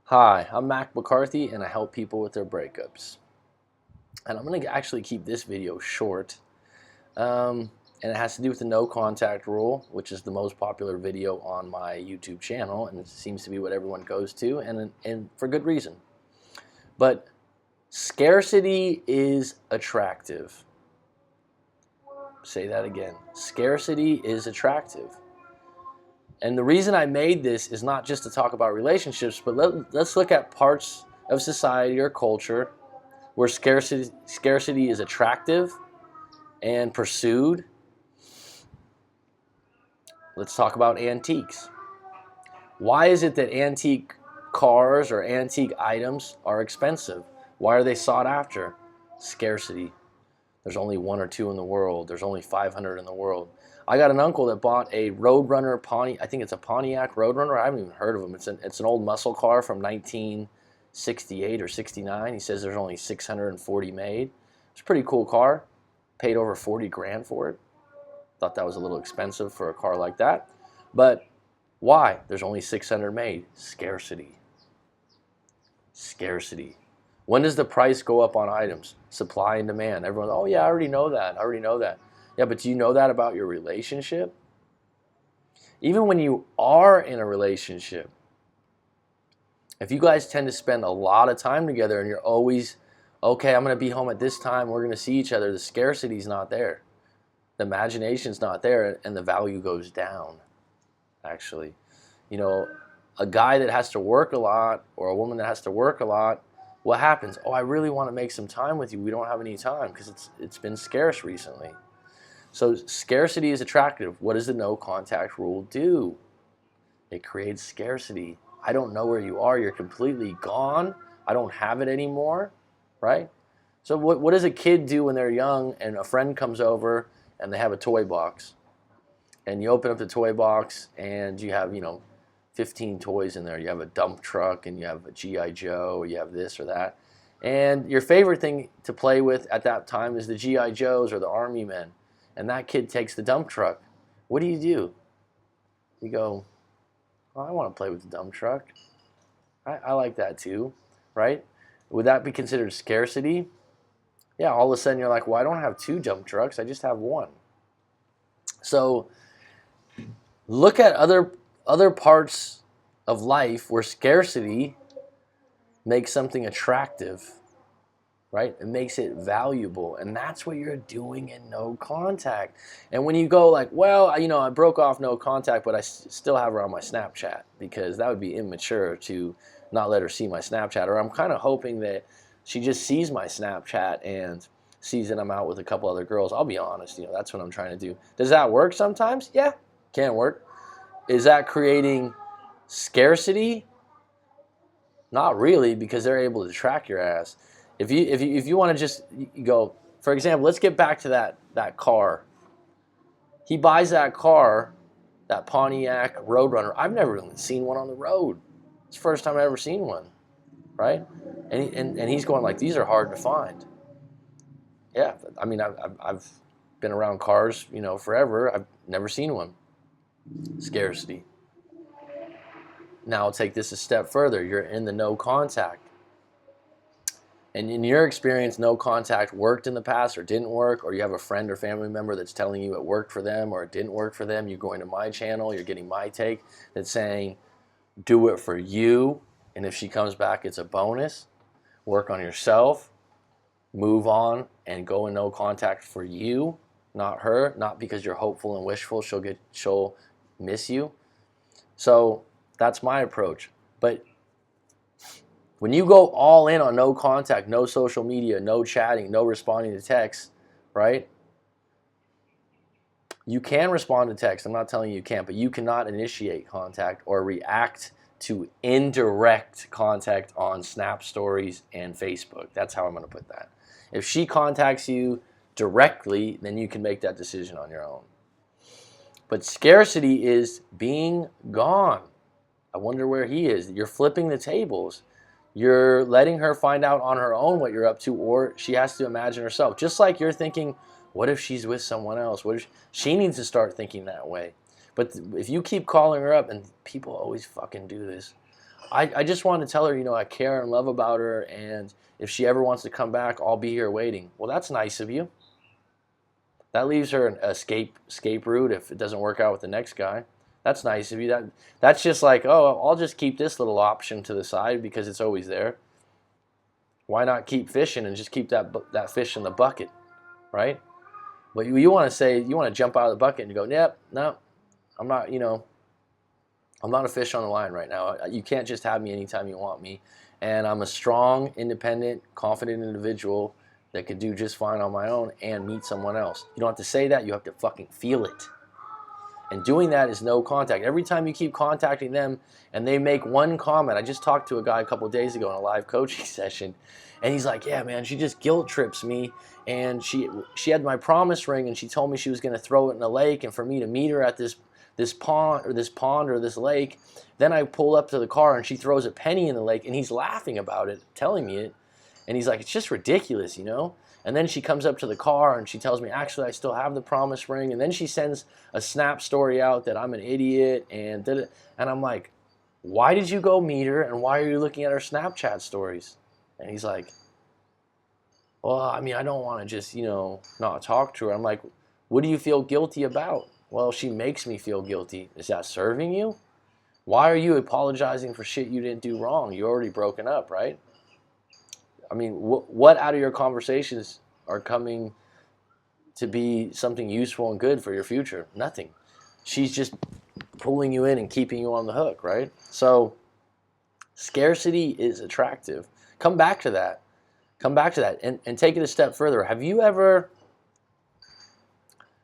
Hi, I'm Mac McCarthy and I help people with their breakups. And I'm going to actually keep this video short. And it has to do with the no contact rule, which is the most popular video on my YouTube channel. And it seems to be what everyone goes to, and for good reason. But scarcity is attractive. Say that again. Scarcity is attractive. And the reason I made this is not just to talk about relationships, but let's look at parts of society or culture where scarcity is attractive and pursued. Let's talk about antiques. Why is it that antique cars or antique items are expensive? Why are they sought after? Scarcity. There's only one or two in the world. There's only 500 in the world. I got an uncle that bought a Roadrunner Pontiac. I think it's a Pontiac Roadrunner. I haven't even heard of them. It's an old muscle car from 1968 or 69. He says there's only 640 made. It's a pretty cool car. Paid over 40 grand for it. Thought that was a little expensive for a car like that. But why? There's only 600 made. Scarcity. Scarcity. When does the price go up on items? Supply and demand. Everyone's, oh yeah, I already know that. I already know that. Yeah, but do you know that about your relationship? Even when you are in a relationship, if you guys tend to spend a lot of time together and you're always, okay, I'm going to be home at this time, we're going to see each other, the scarcity's not there. The imagination's not there, and the value goes down, actually. You know, a guy that has to work a lot or a woman that has to work a lot, what happens? Oh, I really want to make some time with you. We don't have any time because it's been scarce recently. So scarcity is attractive. What does the no contact rule do? It creates scarcity. I don't know where you are. You're completely gone. I don't have it anymore, right? So what does a kid do when they're young and a friend comes over and they have a toy box? And you open up the toy box and you have, 15 toys in there. You have a dump truck and you have a G.I. Joe, or you have this or that. And your favorite thing to play with at that time is the G.I. Joes or the Army Men. And that kid takes the dump truck. What do? You go, oh, I want to play with the dump truck. I like that too, right? Would that be considered scarcity? Yeah, all of a sudden you're like, well, I don't have two dump trucks. I just have one. So look at other parts of life where scarcity makes something attractive, right? It makes it valuable, and that's what you're doing in no contact. And when you go like, well, I broke off no contact, but I still have her on my Snapchat, because that would be immature to not let her see my Snapchat. Or I'm kind of hoping that she just sees my Snapchat and sees that I'm out with a couple other girls. I'll be honest, that's what I'm trying to do. Does that work sometimes? Yeah, can work. Is that creating scarcity? Not really, because they're able to track your ass. If you want to just go, for example, let's get back to that car. He buys that car, that Pontiac Roadrunner. I've never even seen one on the road. It's the first time I've ever seen one, right? And he's going like, these are hard to find. Yeah, I mean, I've been around cars, forever. I've never seen one. Scarcity. Now I'll take this a step further. You're in the no contact. And in your experience, no contact worked in the past or didn't work, or you have a friend or family member that's telling you it worked for them or it didn't work for them. You're going to my channel, you're getting my take that's saying, do it for you. And if she comes back, it's a bonus. Work on yourself, move on, and go in no contact for you, not her, not because you're hopeful and wishful she'll miss you. So that's my approach. But when you go all in on no contact, no social media, no chatting, no responding to texts, right? You can respond to text. I'm not telling you can't, but you cannot initiate contact or react to indirect contact on Snap Stories and Facebook. That's how I'm going to put that. If she contacts you directly, then you can make that decision on your own. But scarcity is being gone. I wonder where he is. You're flipping the tables. You're letting her find out on her own what you're up to, or she has to imagine herself. Just like you're thinking, what if she's with someone else? What if she needs to start thinking that way? But if you keep calling her up, and people always fucking do this, I just want to tell her, I care and love about her, and if she ever wants to come back, I'll be here waiting. Well, that's nice of you. That leaves her an escape route if it doesn't work out with the next guy. That's nice of you. That's just like, oh, I'll just keep this little option to the side because it's always there. Why not keep fishing and just keep that fish in the bucket, right? But you want to say, you want to jump out of the bucket and go, yep, no, I'm not, I'm not a fish on the line right now. You can't just have me anytime you want me. And I'm a strong, independent, confident individual that could do just fine on my own and meet someone else. You don't have to say that. You have to fucking feel it. And doing that is no contact. Every time you keep contacting them and they make one comment. I just talked to a guy a couple of days ago in a live coaching session, and he's like, yeah, man, she just guilt trips me. And she had my promise ring, and she told me she was going to throw it in the lake and for me to meet her at this pond or this lake. Then I pull up to the car and she throws a penny in the lake, and he's laughing about it, telling me it. And he's like, it's just ridiculous, And then she comes up to the car and she tells me, actually, I still have the promise ring. And then she sends a snap story out that I'm an idiot. And I'm like, why did you go meet her? And why are you looking at her Snapchat stories? And he's like, well, I mean, I don't want to just, not talk to her. I'm like, what do you feel guilty about? Well, she makes me feel guilty. Is that serving you? Why are you apologizing for shit you didn't do wrong? You're already broken up, right? I mean, what out of your conversations are coming to be something useful and good for your future? Nothing. She's just pulling you in and keeping you on the hook, right? So scarcity is attractive. Come back to that. And take it a step further. Have you ever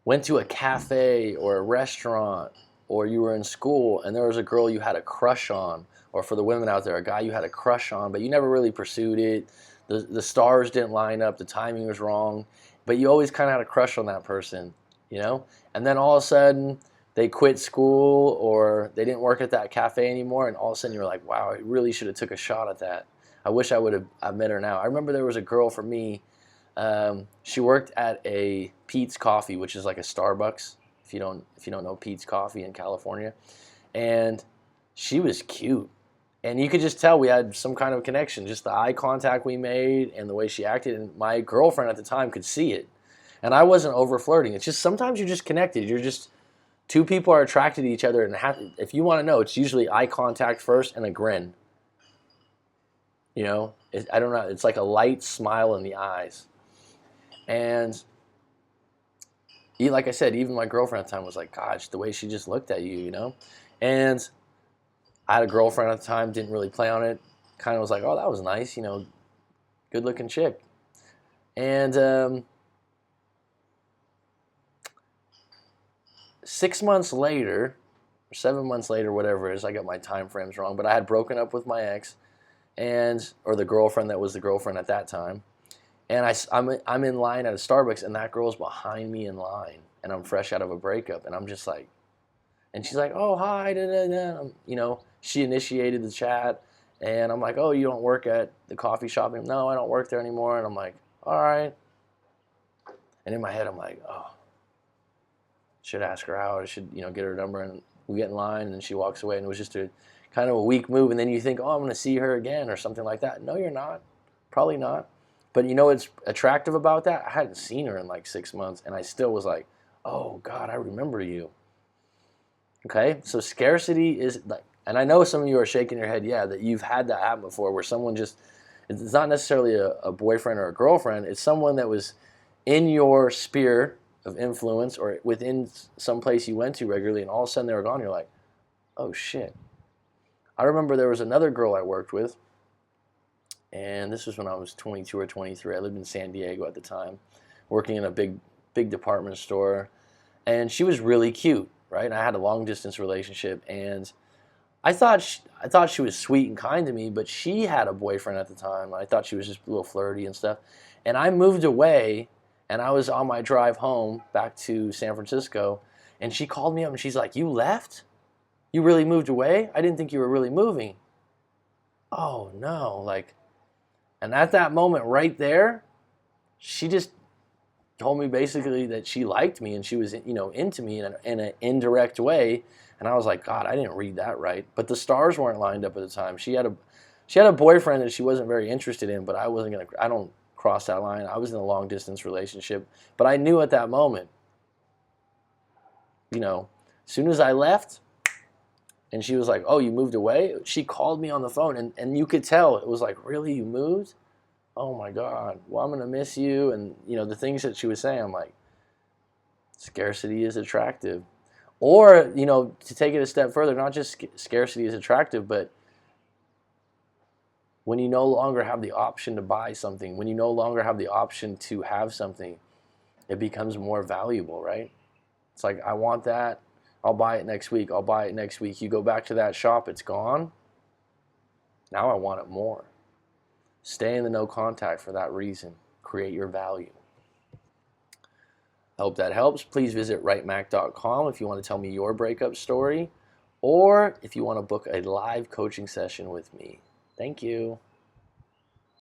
went to a cafe or a restaurant, or you were in school and there was a girl you had a crush on, or for the women out there, a guy you had a crush on, but you never really pursued it? The stars didn't line up, the timing was wrong, but you always kind of had a crush on that person, And then all of a sudden, they quit school or they didn't work at that cafe anymore, and all of a sudden you're like, wow, I really should have took a shot at that. I wish I met her now. I remember there was a girl for me, she worked at a Peet's Coffee, which is like a Starbucks, if you don't know Peet's Coffee in California, and she was cute. And you could just tell we had some kind of connection, just the eye contact we made and the way she acted. And my girlfriend at the time could see it. And I wasn't over flirting. It's just sometimes you're just connected. You're just, two people are attracted to each other. And if you want to know, it's usually eye contact first and a grin. I don't know. It's like a light smile in the eyes. And like I said, even my girlfriend at the time was like, gosh, the way she just looked at you, And I had a girlfriend at the time, didn't really play on it. Kind of was like, oh, that was nice, good looking chick. And 6 months later, or 7 months later, whatever it is, I got my time frames wrong, but I had broken up with my ex, or the girlfriend that was the girlfriend at that time. And I'm in line at a Starbucks, and that girl's behind me in line, and I'm fresh out of a breakup, and I'm just like, and she's like, oh, hi, she initiated the chat, and I'm like, oh, you don't work at the coffee shop? No, I don't work there anymore. And I'm like, all right. And in my head, I'm like, oh, should ask her out. I should, get her number, and we get in line, and then she walks away, and it was just a kind of a weak move. And then you think, oh, I'm going to see her again or something like that. No, you're not. Probably not. But what's attractive about that? I hadn't seen her in like 6 months, and I still was like, oh, God, I remember you. Okay? So scarcity is like, and I know some of you are shaking your head, yeah, that you've had that happen before, where someone just, it's not necessarily a boyfriend or a girlfriend, it's someone that was in your sphere of influence or within some place you went to regularly, and all of a sudden they were gone. You're like, oh shit. I remember there was another girl I worked with, and this was when I was 22 or 23. I lived in San Diego at the time, working in a big department store, and she was really cute, right? And I had a long distance relationship, and I thought she was sweet and kind to me, but she had a boyfriend at the time. I thought she was just a little flirty and stuff. And I moved away, and I was on my drive home back to San Francisco, and she called me up, and she's like, you left? You really moved away? I didn't think you were really moving. Oh, no. And at that moment right there, she just told me basically that she liked me, and she was, into me in an indirect way, And I was like, God, I didn't read that right. But the stars weren't lined up at the time. She had a boyfriend that she wasn't very interested in, but I don't cross that line. I was in a long distance relationship, but I knew at that moment, as soon as I left and she was like, oh, you moved away? She called me on the phone, and you could tell it was like, really, you moved? Oh my God, well, I'm going to miss you. And, the things that she was saying, I'm like, scarcity is attractive. Or, to take it a step further, not just scarcity is attractive, but when you no longer have the option to buy something, when you no longer have the option to have something, it becomes more valuable, right? It's like, I want that. I'll buy it next week. I'll buy it next week. You go back to that shop, it's gone. Now I want it more. Stay in the no contact for that reason. Create your value. I hope that helps. Please visit writemac.com if you want to tell me your breakup story, or if you want to book a live coaching session with me. Thank you.